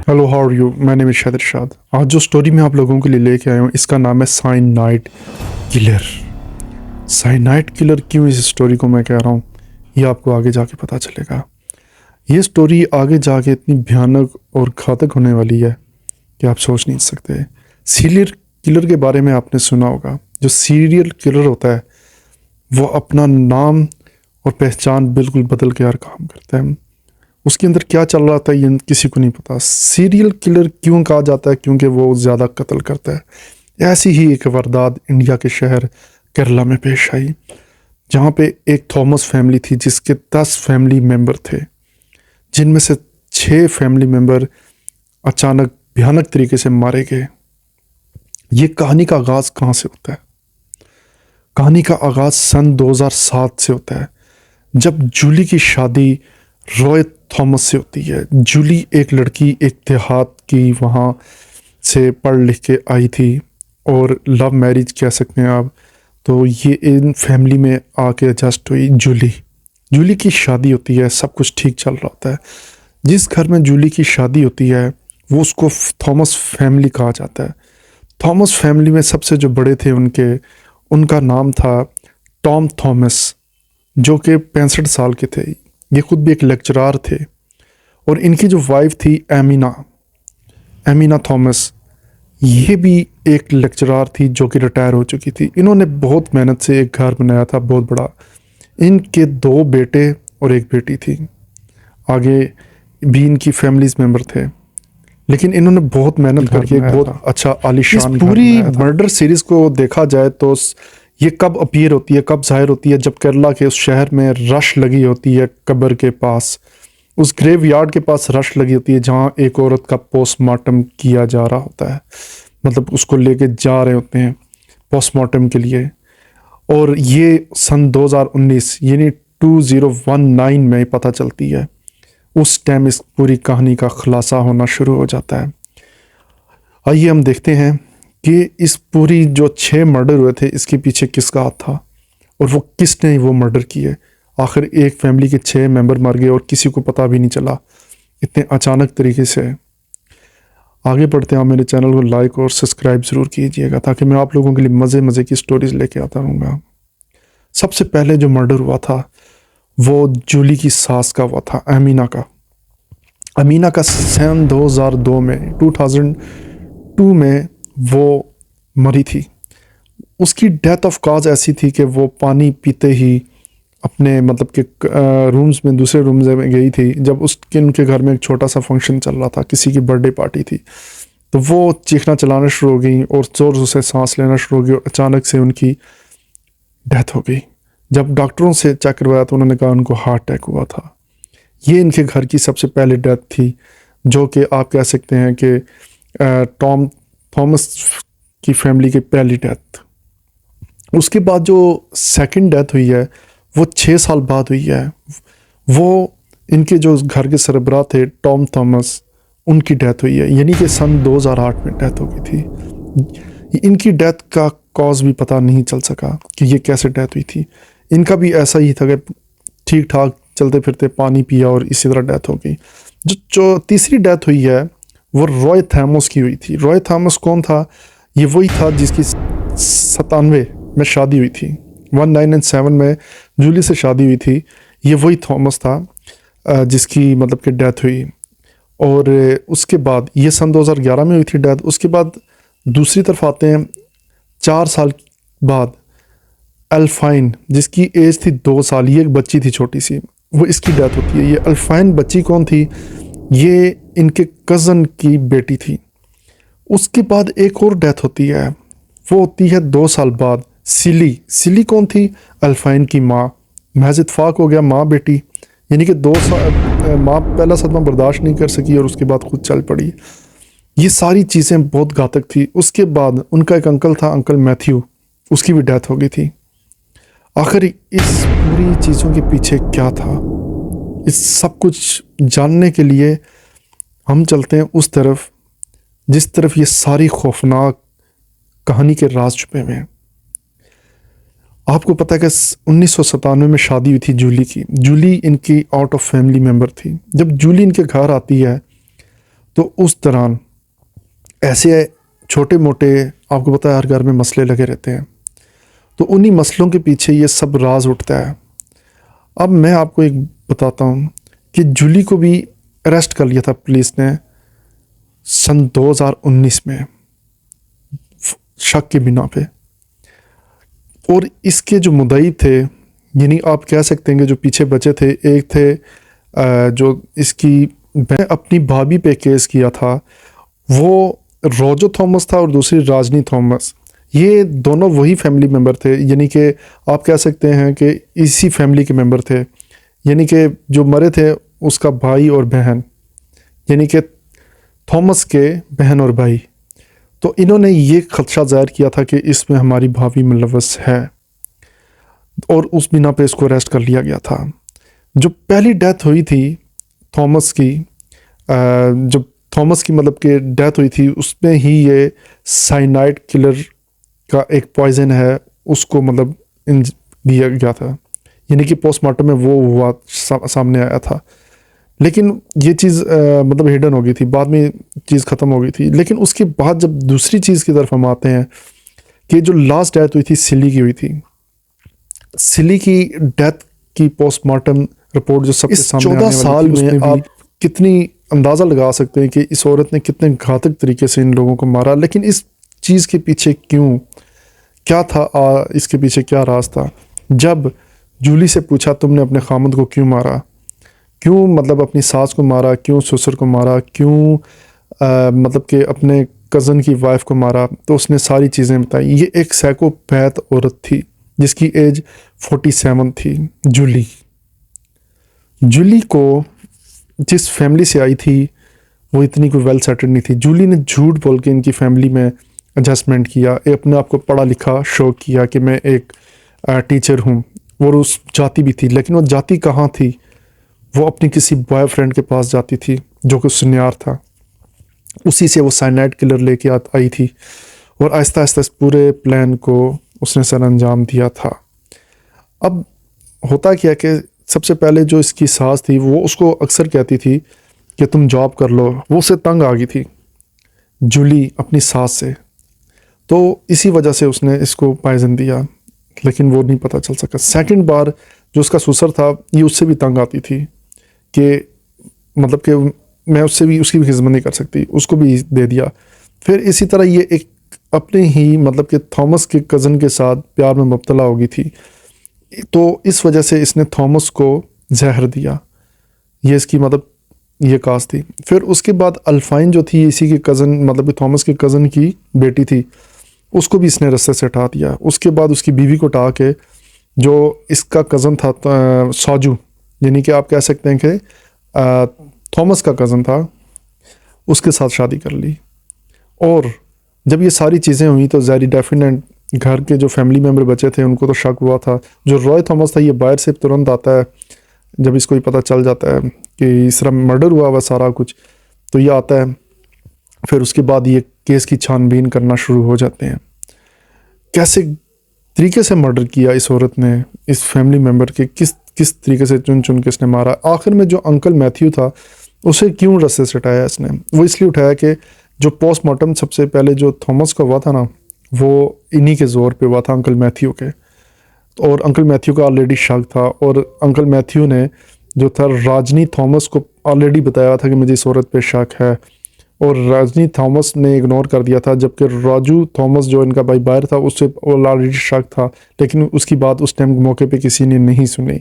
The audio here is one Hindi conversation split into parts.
Hello, how are you? My name is Shad Irshad. आज जो स्टोरी मैं आप लोगों के लिए लेके आया हूँ इसका नाम है साइनाइड किलर। साइनाइड किलर क्यों इस स्टोरी को मैं कह रहा हूँ ये आपको आगे जाके पता चलेगा। ये स्टोरी आगे जाके इतनी भयानक और घातक होने वाली है कि आप सोच नहीं सकते। सीरियल किलर के बारे में आपने सुना होगा। जो सीरियल किलर होता है वो अपना नाम और पहचान बिल्कुल बदल के हर काम करता है। उसके अंदर क्या चल रहा था ये किसी को नहीं पता। सीरियल किलर क्यों कहा जाता है? क्योंकि वो ज़्यादा कत्ल करता है। ऐसी ही एक वारदात इंडिया के शहर केरला में पेश आई, जहाँ पे एक थॉमस फैमिली थी जिसके 10 फैमिली मेंबर थे, जिनमें से 6 फैमिली मेंबर अचानक भयानक तरीके से मारे गए। ये कहानी का आगाज़ कहाँ से होता है? कहानी का आगाज़ सन 2007 से होता है, जब जूली की शादी रॉय थॉमस से होती है। जूली एक लड़की, एक देहात की वहाँ से पढ़ लिख के आई थी और लव मैरिज कह सकते हैं आप। तो ये इन फैमिली में आके एडजस्ट हुई। जूली की शादी होती है, सब कुछ ठीक चल रहा होता है। जिस घर में जूली की शादी होती है वो उसको थॉमस फैमिली कहा जाता है। थॉमस फैमिली में सबसे जो बड़े थे उनका नाम था टॉम थॉमस, जो कि 65 साल के थे। ये खुद भी एक लेक्चरार थे। और इनकी जो वाइफ थी एमिना थॉमस, ये भी एक लेक्चरार थी जो कि रिटायर हो चुकी थी। इन्होंने बहुत मेहनत से एक घर बनाया था बहुत बड़ा। इनके 2 बेटे और एक बेटी थी। आगे भी इनकी फैमिलीज मेंबर थे, लेकिन इन्होंने बहुत मेहनत करके एक बहुत अच्छा आलीशान इस पूरी मर्डर सीरीज को देखा जाए तो ये कब अपीयर होती है, कब जाहिर होती है? जब केरला के उस शहर में रश लगी होती है, कब्र के पास, उस ग्रेव यार्ड के पास रश लगी होती है, जहाँ एक औरत का पोस्टमार्टम किया जा रहा होता है। मतलब उसको लेके जा रहे होते हैं पोस्टमार्टम के लिए। और ये सन 2019 यानी 2019 में पता चलती है। उस टाइम इस पूरी कहानी का खुलासा होना शुरू हो जाता है। आइए हम देखते हैं कि इस पूरी जो 6 मर्डर हुए थे इसके पीछे किसका हाथ था और वो किसने वो मर्डर किए। आखिर एक फैमिली के 6 मेंबर मर गए और किसी को पता भी नहीं चला इतने अचानक तरीके से। आगे बढ़ते हैं, आप मेरे चैनल को लाइक और सब्सक्राइब ज़रूर कीजिएगा ताकि मैं आप लोगों के लिए मज़े की स्टोरीज लेके आता रहूँगा। सबसे पहले जो मर्डर हुआ था वो जूली की सास का हुआ था, अमीना का सन 2002 में वो मरी थी। उसकी डेथ ऑफ कॉज ऐसी थी कि वो पानी पीते ही अपने मतलब के रूम्स में, दूसरे रूम्स में गई थी। जब उनके घर में एक छोटा सा फंक्शन चल रहा था, किसी की बर्थडे पार्टी थी, तो वो चीखना चलाना शुरू हो गई और ज़ोर ज़ोर से सांस लेना शुरू हो गई और अचानक से उनकी डेथ हो गई। जब डॉक्टरों से चेक करवाया तो उन्होंने कहा उनको हार्ट अटैक हुआ था। ये इनके घर की सबसे पहले डेथ थी, जो कि आप कह सकते हैं कि थॉमस की फैमिली की पहली डेथ। उसके बाद जो सेकंड डेथ हुई है वो 6 साल बाद हुई है। वो इनके जो घर के सरबराह थे टॉम थॉमस, उनकी डेथ हुई है, यानी कि सन 2008 में डेथ हो गई थी। इनकी डेथ का कॉज भी पता नहीं चल सका कि ये कैसे डेथ हुई थी। इनका भी ऐसा ही था कि ठीक ठाक चलते फिरते पानी पिया और इसी तरह डेथ हो गई। जो तीसरी डेथ हुई है वो रॉय थॉमस की हुई थी। रॉय थॉमस कौन था? ये वही था जिसकी 97 में शादी हुई थी। 1997 में जूली से शादी हुई थी। ये वही थॉमस था जिसकी मतलब कि डेथ हुई। और उसके बाद ये सन 2011 में हुई थी डेथ। उसके बाद दूसरी तरफ आते हैं, 4 साल बाद अल्फाइन, जिसकी एज थी 2 साल, ये एक बच्ची थी छोटी सी, वो इसकी डेथ होती है। ये अल्फाइन बच्ची कौन थी? ये इनके कज़न की बेटी थी। उसके बाद एक और डेथ होती है, वो होती है 2 साल बाद। सिली कौन थी? अल्फाइन की माँ। महज इत्तेफाक हो गया माँ बेटी, यानी कि 2 साल माँ पहला सदमा बर्दाश्त नहीं कर सकी और उसके बाद खुद चल पड़ी। ये सारी चीज़ें बहुत घातक थी। उसके बाद उनका एक अंकल था, अंकल मैथ्यू, उसकी भी डेथ हो गई थी। आखिर इस पूरी चीज़ों के पीछे क्या था? इस सब कुछ जानने के लिए हम चलते हैं उस तरफ जिस तरफ ये सारी खौफनाक कहानी के राज छुपे हुए हैं। आपको पता है कि 1997 में शादी हुई थी जूली की। जूली इनकी आउट ऑफ फैमिली मेंबर थी। जब जूली इनके घर आती है तो उस दौरान ऐसे छोटे मोटे, आपको पता है हर घर में मसले लगे रहते हैं, तो उन्हीं मसलों के पीछे ये सब राज उठता है। अब मैं आपको एक बताता हूँ कि जूली को भी अरेस्ट कर लिया था पुलिस ने सन 2019 में शक के बिना पे। और इसके जो मुद्दई थे, यानी आप कह सकते हैं कि जो पीछे बचे थे, एक थे जो इसकी अपनी भाभी पे केस किया था, वो रोजो थॉमस था, और दूसरी राजनी थॉमस। ये दोनों वही फैमिली मेम्बर थे, यानी कि आप कह सकते हैं कि इसी फैमिली के मेम्बर थे। यानी कि जो मरे थे उसका भाई और बहन, यानी कि थॉमस के बहन और भाई। तो इन्होंने ये खदशा ज़ाहिर किया था कि इसमें हमारी भाभी मुलव्वस है, और उस बिना पे इसको अरेस्ट कर लिया गया था। जो पहली डेथ हुई थी थॉमस की, जब थॉमस की मतलब कि डेथ हुई थी, उसमें ही ये साइनाइड किलर का एक पॉइजन है, उसको मतलब दिया गया था। यानी कि पोस्टमार्टम में वो हुआ सामने आया था, लेकिन ये चीज़ मतलब हिडन हो गई थी, बाद में चीज़ ख़त्म हो गई थी। लेकिन उसके बाद जब दूसरी चीज़ की तरफ हम आते हैं कि जो लास्ट डेथ हुई थी सिली की हुई थी। सिली की डेथ की पोस्टमार्टम रिपोर्ट जो सबके सामने 14 साल में आप कितनी अंदाज़ा लगा सकते हैं कि इस औरत ने कितने घातक तरीके से इन लोगों को मारा। लेकिन इस चीज़ के पीछे क्या था, इसके पीछे क्या राज था? जब जूली से पूछा तुमने अपने खामद को क्यों मारा, क्यों मतलब अपनी सास को मारा, क्यों ससुर को मारा, क्यों मतलब कि अपने कज़न की वाइफ को मारा, तो उसने सारी चीज़ें बताई। ये एक साइकोपैथ औरत थी जिसकी एज 47 थी। जूली को जिस फैमिली से आई थी वो इतनी कोई वेल सेटल्ड नहीं थी। जूली ने झूठ बोल के इनकी फैमिली में एडजस्टमेंट किया, अपने आप को पढ़ा लिखा शो किया कि मैं एक टीचर हूँ, और उस जाति भी थी। लेकिन वो जाति कहाँ थी? वो अपनी किसी बॉयफ्रेंड के पास जाती थी जो कि सुनियार था, उसी से वो साइनाइड किलर लेके आई थी, और आहिस्ता आहिस्ता इस पूरे प्लान को उसने सर अंजाम दिया था। अब होता क्या कि सबसे पहले जो इसकी सास थी वो उसको अक्सर कहती थी कि तुम जॉब कर लो, वो उससे तंग आ गई थी जूली अपनी सास से, तो इसी वजह से उसने इसको पॉइजन दिया, लेकिन वो नहीं पता चल सका। सेकंड बार जो उसका ससुर था ये उससे भी तंग आती थी कि मतलब कि मैं उससे भी उसकी भी खिदमत नहीं कर सकती, उसको भी दे दिया। फिर इसी तरह ये एक अपने ही मतलब कि थॉमस के कज़न के साथ प्यार में मुब्तला हो गई थी, तो इस वजह से इसने थॉमस को जहर दिया। ये इसकी मतलब ये काज थी। फिर उसके बाद अल्फाइन जो थी इसी के कज़न मतलब कि थॉमस के कज़न की बेटी थी, उसको भी इसने रस्से से हटा दिया। उसके बाद उसकी बीवी को हटा के जो इसका कज़न था साजू, यानी कि आप कह सकते हैं कि थॉमस का कज़न था, उसके साथ शादी कर ली। और जब ये सारी चीज़ें हुई तो ज़ाहिर डेफिनेट घर के जो फैमिली मेम्बर बचे थे उनको तो शक हुआ था। जो रॉय थॉमस था ये बाहर से तुरंत आता है जब इसको ही पता चल जाता है कि इस तरह मर्डर हुआ हुआ सारा कुछ, तो ये आता है। फिर उसके बाद ये केस की छानबीन करना शुरू हो जाते हैं, कैसे तरीके से मर्डर किया इस औरत ने इस फैमिली मेम्बर के, किस तरीके से चुन चुन के इसने मारा। आखिर में जो अंकल मैथ्यू था उसे क्यों रस्से से उठाया इसने? वो इसलिए उठाया कि जो पोस्टमार्टम सबसे पहले जो थॉमस का हुआ था ना, वो इन्हीं के ज़ोर पे हुआ था, अंकल मैथ्यू के। और अंकल मैथ्यू का ऑलरेडी शक था, और अंकल मैथ्यू ने जो था राजनी थॉमस को ऑलरेडी बताया था कि मुझे इस औरत पे शक है, और राजनी थॉमस ने इग्नोर कर दिया था, जबकि राजू थॉमस जो इनका भाई बाहर था उससे ऑलरेडी शक था, लेकिन उसकी बात उस टाइम मौके पे किसी ने नहीं सुनी,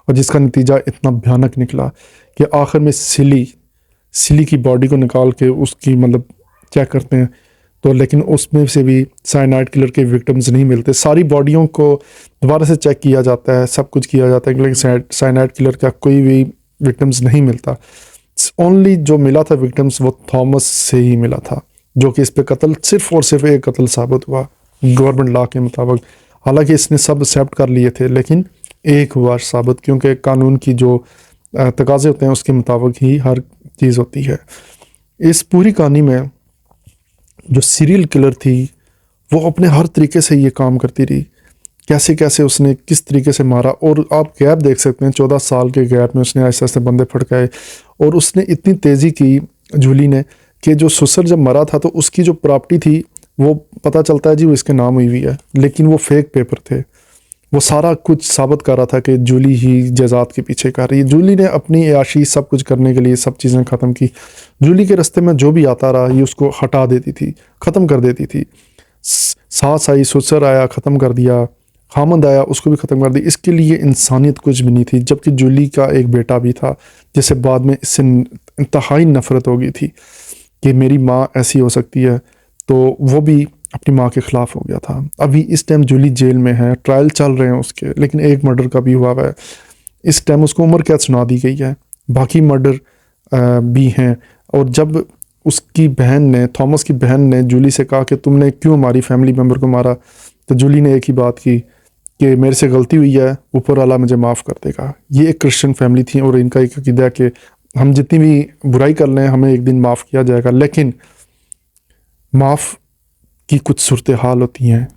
और जिसका नतीजा इतना भयानक निकला कि आखिर में सिली की बॉडी को निकाल के उसकी मतलब चेक करते हैं तो, लेकिन उसमें से भी साइनाइड किलर के विक्टिम्स नहीं मिलते। सारी बॉडियों को दोबारा से चेक किया जाता है, सब कुछ किया जाता है, लेकिन साइनाइड किलर का कोई भी विक्टिम्स नहीं मिलता। ओनली जो मिला था विक्टिम्स वो थॉमस से ही मिला था, जो कि इस पे कत्ल सिर्फ और सिर्फ एक कत्ल साबित हुआ गवर्नमेंट लॉ के मुताबिक। हालांकि इसने सब एक्सेप्ट कर लिए थे, लेकिन एक हुआ साबित, क्योंकि कानून की जो तकाजे होते हैं उसके मुताबिक ही हर चीज़ होती है। इस पूरी कहानी में जो सीरियल किलर थी वो अपने हर तरीके से ये काम करती रही, कैसे कैसे उसने किस तरीके से मारा। और आप गैप देख सकते हैं, 14 साल के गैप में उसने ऐसे ऐसे बंदे फटकाए, और उसने इतनी तेज़ी की जूली ने कि जो ससुर जब मरा था तो उसकी जो प्रॉपर्टी थी वो पता चलता है जी वो इसके नाम हुई हुई है, लेकिन वो फेक पेपर थे। वो सारा कुछ साबित कर रहा था कि जूली ही जजात के पीछे कर रही है। जूली ने अपनी याशी सब कुछ करने के लिए सब चीज़ें ख़त्म की। जूली के रास्ते में जो भी आता रहा ये उसको हटा देती थी, ख़त्म कर देती थी। सास आई, ससुर आया, ख़त्म कर दिया, खामद आया, उसको भी ख़त्म कर दिया। इसके लिए इंसानियत कुछ भी नहीं थी। जबकि जूली का एक बेटा भी था जिसे बाद में इससे इंतहाई नफ़रत हो गई थी कि मेरी माँ ऐसी हो सकती है, तो वो भी अपनी माँ के ख़िलाफ़ हो गया था। अभी इस टाइम जूली जेल में है, ट्रायल चल रहे हैं उसके, लेकिन एक मर्डर का भी हुआ है। इस टाइम उसको उम्र कैद सुना दी गई है, बाकी मर्डर भी हैं। और जब उसकी बहन ने, थॉमस की बहन ने जूली से कहा कि तुमने क्यों हमारी फैमिली मेम्बर को मारा, तो जूली ने एक ही बात की कि मेरे से गलती हुई है, ऊपर वाला मुझे माफ़ कर देगा। ये एक क्रिश्चियन फैमिली थी और इनका एक अकीदा है कि हम जितनी भी बुराई कर लें हमें एक दिन माफ़ किया जाएगा। लेकिन माफ़ की कुछ सूरत हाल होती हैं,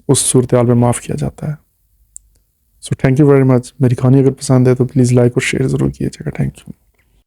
उस सूरत हाल में माफ़ किया जाता है। So thank you very much. मेरी कहानी अगर पसंद है तो प्लीज़ लाइक और शेयर ज़रूर कीजिएगा। Thank you.